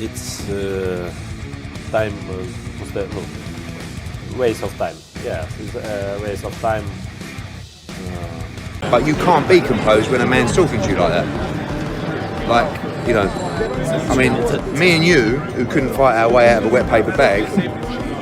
It's time, waste of time. Yeah, it's a waste of time. But you can't be composed when a man's talking to you like that. Like, you know, I mean, me and you, who couldn't fight our way out of a wet paper bag,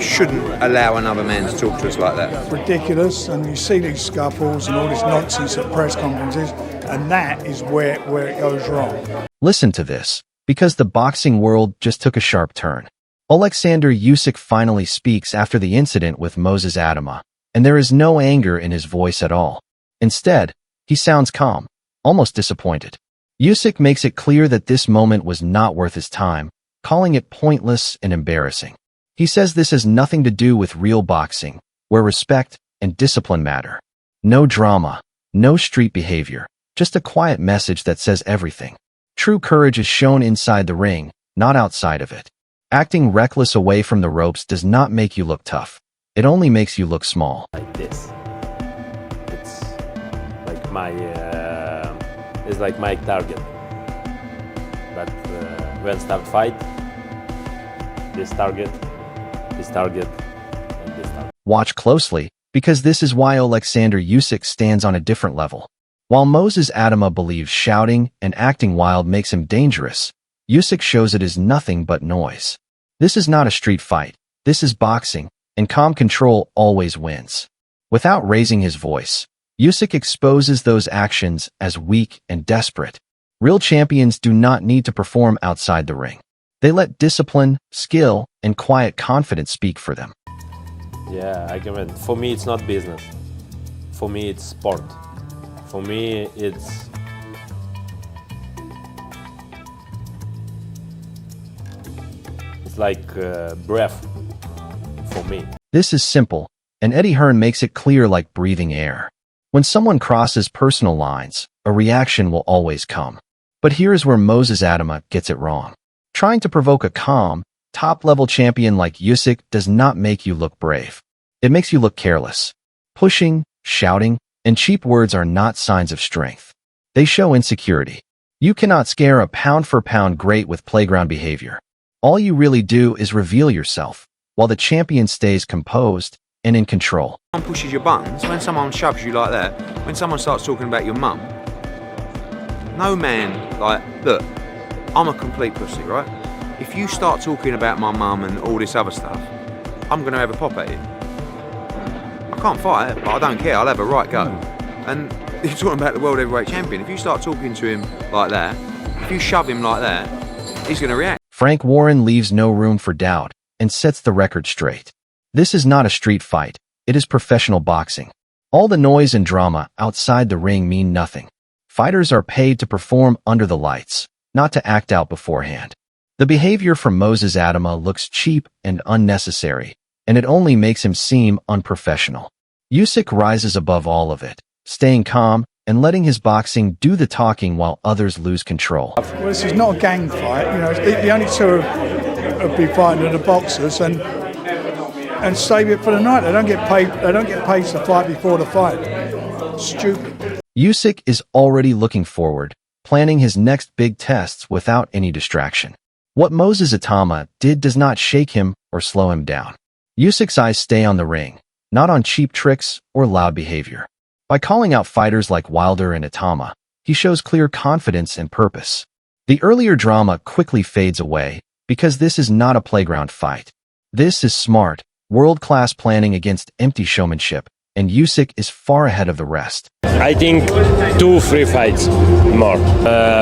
shouldn't allow another man to talk to us like that. Ridiculous, and you see these scuffles and all this nonsense at press conferences, and that is where it goes wrong. Listen to this, because the boxing world just took a sharp turn. Oleksandr Usyk finally speaks after the incident with Moses Atama, and there is no anger in his voice at all. Instead, he sounds calm, almost disappointed. Usyk makes it clear that this moment was not worth his time, calling it pointless and embarrassing. He says this has nothing to do with real boxing, where respect and discipline matter. No drama, no street behavior, just a quiet message that says everything. True courage is shown inside the ring, not outside of it. Acting reckless away from the ropes does not make you look tough. It only makes you look small. Like this. It's like my target. But when start fight, this target, and this target. Watch closely, because this is why Oleksandr Usyk stands on a different level. While Moses Atama believes shouting and acting wild makes him dangerous, Usyk shows it is nothing but noise. This is not a street fight. This is boxing, and calm control always wins. Without raising his voice, Usyk exposes those actions as weak and desperate. Real champions do not need to perform outside the ring. They let discipline, skill, and quiet confidence speak for them. Yeah, I can. For me, it's not business. For me, it's sport. For me, it's like breath for me. This is simple, and Eddie Hearn makes it clear like breathing air. When someone crosses personal lines, a reaction will always come. But here is where Moses Atama gets it wrong. Trying to provoke a calm, top-level champion like Usyk does not make you look brave. It makes you look careless. Pushing, shouting, and cheap words are not signs of strength. They show insecurity. You cannot scare a pound-for-pound great with playground behavior. All you really do is reveal yourself, while the champion stays composed and in control. When someone pushes your buttons, when someone shoves you like that, when someone starts talking about your mum, no man, like, look, I'm a complete pussy, right? If you start talking about my mum and all this other stuff, I'm going to have a pop at you. I can't fight it, but I don't care, I'll have a right go. And you're talking about the world heavyweight champion. If you start talking to him like that, if you shove him like that, he's going to react. Frank Warren leaves no room for doubt and sets the record straight. This is not a street fight. It is professional boxing. All the noise and drama outside the ring mean nothing. Fighters are paid to perform under the lights, not to act out beforehand. The behavior from Moses Atama looks cheap and unnecessary, and it only makes him seem unprofessional. Usyk rises above all of it, staying calm and letting his boxing do the talking while others lose control. Well, this is not a gang fight. You know, the only two have been fighting are the boxers, and save it for the night. They don't get paid. They don't get paid to fight before the fight. Stupid. Usyk is already looking forward, planning his next big tests without any distraction. What Moses Atama did does not shake him or slow him down. Usyk's eyes stay on the ring, not on cheap tricks or loud behavior. By calling out fighters like Wilder and Itauma, he shows clear confidence and purpose. The earlier drama quickly fades away because this is not a playground fight. This is smart, world-class planning against empty showmanship, and Usyk is far ahead of the rest. I think 2-3 fights more.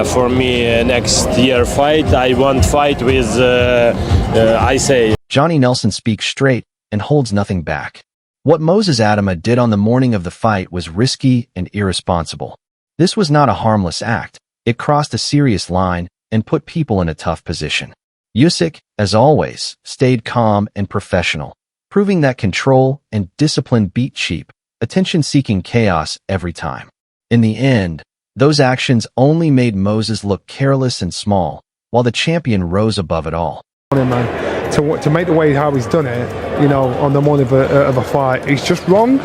For me, next year fight, I want fight with, I say. Johnny Nelson speaks straight and holds nothing back. What Moses Atama did on the morning of the fight was risky and irresponsible. This was not a harmless act. It crossed a serious line and put people in a tough position. Usyk, as always, stayed calm and professional, proving that control and discipline beat cheap, attention-seeking chaos every time. In the end, those actions only made Moses look careless and small, while the champion rose above it all. To make the way how he's done it, you know, on the morning of a fight, it's just wrong.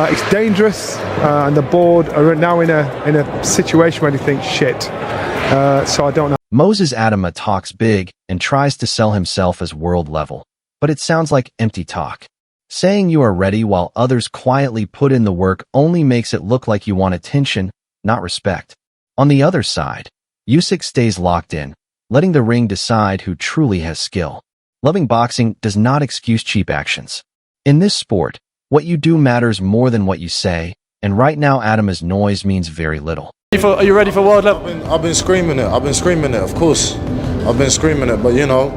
It's dangerous, and the board are now in a situation where they think shit. So I don't know. Moses Atama talks big and tries to sell himself as world level, but it sounds like empty talk. Saying you are ready while others quietly put in the work only makes it look like you want attention, not respect. On the other side, Usyk stays locked in, letting the ring decide who truly has skill. Loving boxing does not excuse cheap actions. In this sport, what you do matters more than what you say, and right now Atama's noise means very little. Are you ready for world level? I've been screaming it, of course. I've been screaming it, but you know,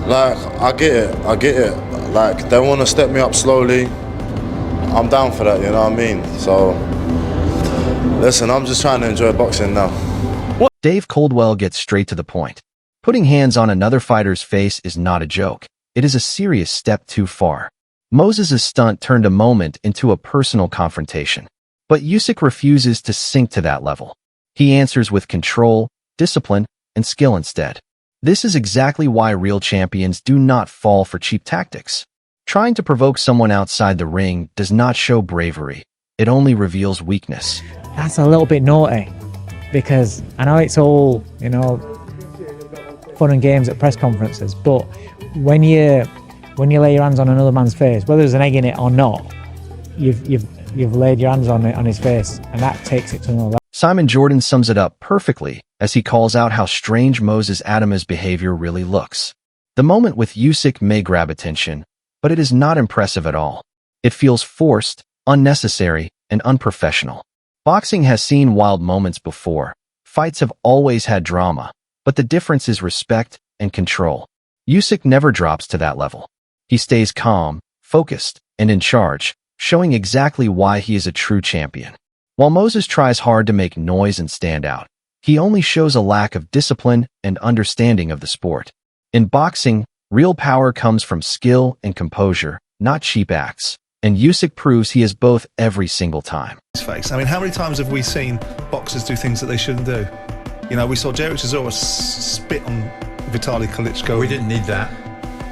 like, I get it. Like, they want to step me up slowly. I'm down for that, you know what I mean? So, listen, I'm just trying to enjoy boxing now. Dave Coldwell gets straight to the point. Putting hands on another fighter's face is not a joke. It is a serious step too far. Moses' stunt turned a moment into a personal confrontation. But Usyk refuses to sink to that level. He answers with control, discipline, and skill instead. This is exactly why real champions do not fall for cheap tactics. Trying to provoke someone outside the ring does not show bravery. It only reveals weakness. That's a little bit naughty, because I know it's all, fun and games at press conferences, but when you lay your hands on another man's face, whether there's an egg in it or not, you've laid your hands on his face, and that takes it to another level. Simon Jordan sums it up perfectly as he calls out how strange Moses Atama's behavior really looks. The moment with Usyk may grab attention, but it is not impressive at all. It feels forced, unnecessary, and unprofessional. Boxing has seen wild moments before. Fights have always had drama, but the difference is respect and control. Usyk never drops to that level. He stays calm, focused, and in charge, showing exactly why he is a true champion. While Moses tries hard to make noise and stand out, he only shows a lack of discipline and understanding of the sport. In boxing, real power comes from skill and composure, not cheap acts. And Usyk proves he is both every single time. Face. I mean, how many times have we seen boxers do things that they shouldn't do? You know, we saw Derek Chisora spit on Vitaly Klitschko. We didn't need that.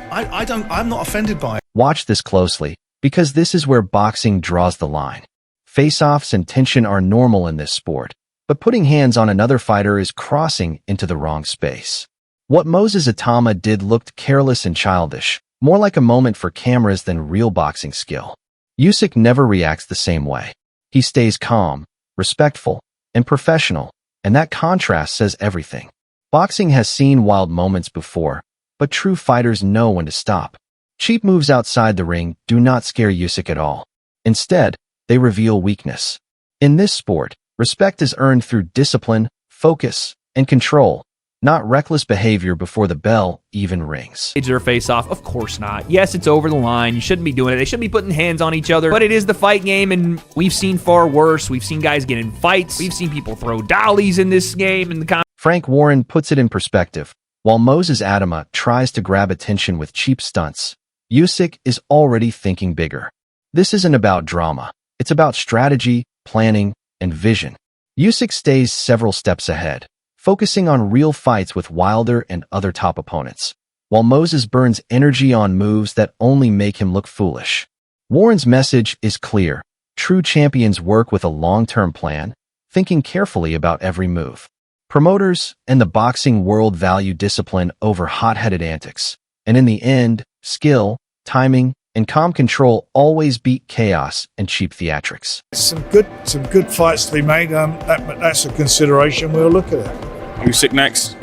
I'm not offended by it. Watch this closely, because this is where boxing draws the line. Face-offs and tension are normal in this sport, but putting hands on another fighter is crossing into the wrong space. What Moses Atama did looked careless and childish, more like a moment for cameras than real boxing skill. Usyk never reacts the same way. He stays calm, respectful, and professional, and that contrast says everything. Boxing has seen wild moments before, but true fighters know when to stop. Cheap moves outside the ring do not scare Usyk at all. Instead, they reveal weakness. In this sport, respect is earned through discipline, focus, and control, not reckless behavior before the bell even rings. Or face off? Of course not. Yes, it's over the line. You shouldn't be doing it. They shouldn't be putting hands on each other. But it is the fight game, and we've seen far worse. We've seen guys get in fights. We've seen people throw dollies in this game. Frank Warren puts it in perspective. While Moses Atama tries to grab attention with cheap stunts, Usyk is already thinking bigger. This isn't about drama. It's about strategy, planning, and vision. Usyk stays several steps ahead, focusing on real fights with Wilder and other top opponents, while Moses burns energy on moves that only make him look foolish. Warren's message is clear. True champions work with a long-term plan, thinking carefully about every move. Promoters and the boxing world value discipline over hot-headed antics, and in the end, skill, timing, and calm control always beat chaos and cheap theatrics. Some good fights to be made. That's a consideration. We'll look at it. Usyk next.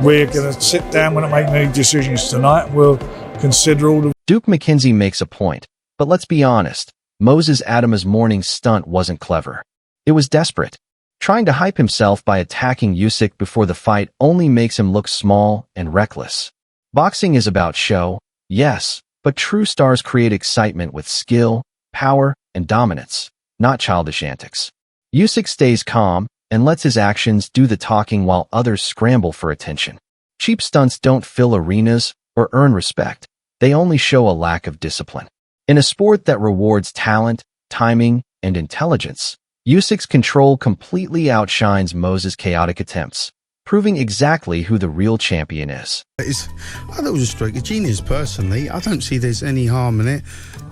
We're going to sit down. We're not making any decisions tonight. We'll consider all the... Duke McKenzie makes a point, but let's be honest. Moses Atama's morning stunt wasn't clever. It was desperate. Trying to hype himself by attacking Usyk before the fight only makes him look small and reckless. Boxing is about show, yes, but true stars create excitement with skill, power, and dominance, not childish antics. Usyk stays calm and lets his actions do the talking while others scramble for attention. Cheap stunts don't fill arenas or earn respect. They only show a lack of discipline. In a sport that rewards talent, timing, and intelligence, Usyk's control completely outshines Moses' chaotic attempts, proving exactly who the real champion is. I thought it was a stroke of genius, personally. I don't see there's any harm in it.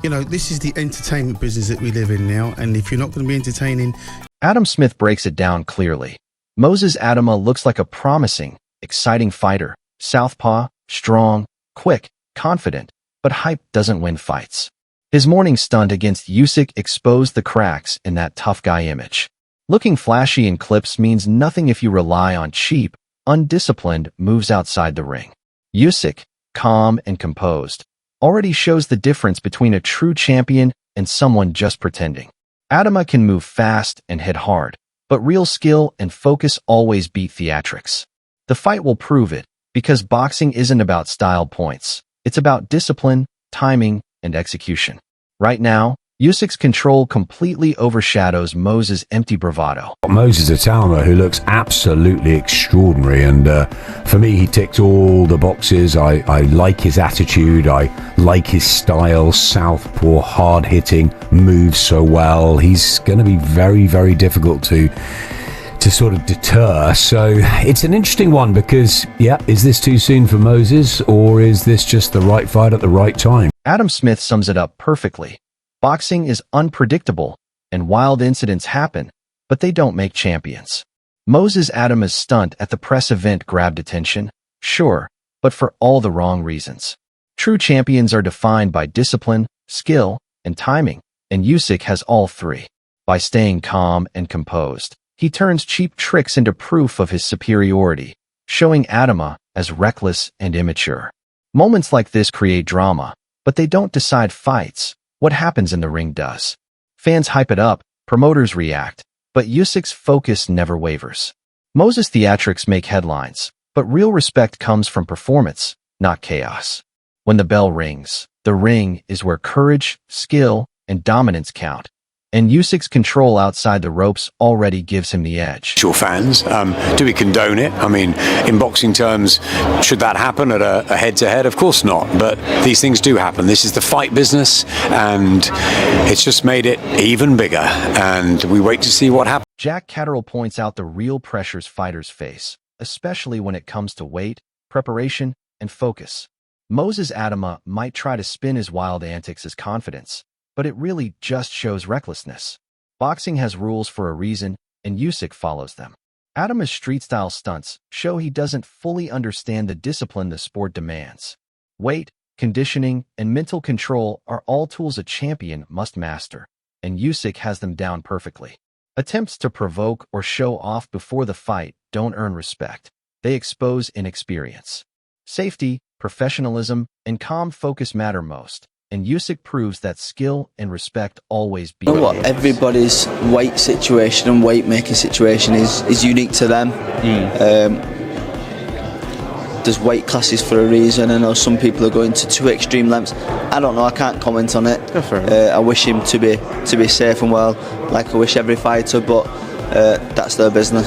You know, this is the entertainment business that we live in now, and if you're not going to be entertaining... Adam Smith breaks it down clearly. Moses Atama looks like a promising, exciting fighter, southpaw, strong, quick, confident, but hype doesn't win fights. His morning stunt against Usyk exposed the cracks in that tough guy image. Looking flashy in clips means nothing if you rely on cheap, undisciplined moves outside the ring. Usyk, calm and composed, already shows the difference between a true champion and someone just pretending. Atama can move fast and hit hard, but real skill and focus always beat theatrics. The fight will prove it, because boxing isn't about style points. It's about discipline, timing, and execution. Right now, Usyk's control completely overshadows Moses' empty bravado. Moses Atama, who looks absolutely extraordinary, and for me, he ticked all the boxes. I like his attitude, I like his style, southpaw, hard-hitting, moves so well. He's going to be very, very difficult to sort of deter. So it's an interesting one because, yeah, is this too soon for Moses, or is this just the right fight at the right time? Adam Smith sums it up perfectly. Boxing is unpredictable, and wild incidents happen, but they don't make champions. Moses Atama's stunt at the press event grabbed attention, sure, but for all the wrong reasons. True champions are defined by discipline, skill, and timing, and Usyk has all three. By staying calm and composed, he turns cheap tricks into proof of his superiority, showing Atama as reckless and immature. Moments like this create drama, but they don't decide fights. What happens in the ring does. Fans hype it up, promoters react, but Usyk's focus never wavers. Moses' theatrics make headlines, but real respect comes from performance, not chaos. When the bell rings, the ring is where courage, skill, and dominance count. And Usyk's control outside the ropes already gives him the edge. Sure, fans, do we condone it? I mean, in boxing terms, should that happen at a head-to-head? Of course not, but these things do happen. This is the fight business, and it's just made it even bigger, and we wait to see what happens. Jack Catterall points out the real pressures fighters face, especially when it comes to weight, preparation, and focus. Moses Atama might try to spin his wild antics as confidence, but it really just shows recklessness. Boxing has rules for a reason, and Usyk follows them. Atama's street-style stunts show he doesn't fully understand the discipline the sport demands. Weight, conditioning, and mental control are all tools a champion must master, and Usyk has them down perfectly. Attempts to provoke or show off before the fight don't earn respect. They expose inexperience. Safety, professionalism, and calm focus matter most. And Usyk proves that skill and respect always beat. You know what? Everybody's weight situation and weight making situation is unique to them. There's weight classes for a reason. I know some people are going to too extreme lengths. I don't know. I can't comment on it. I wish him to be safe and well, like I wish every fighter. But that's their business.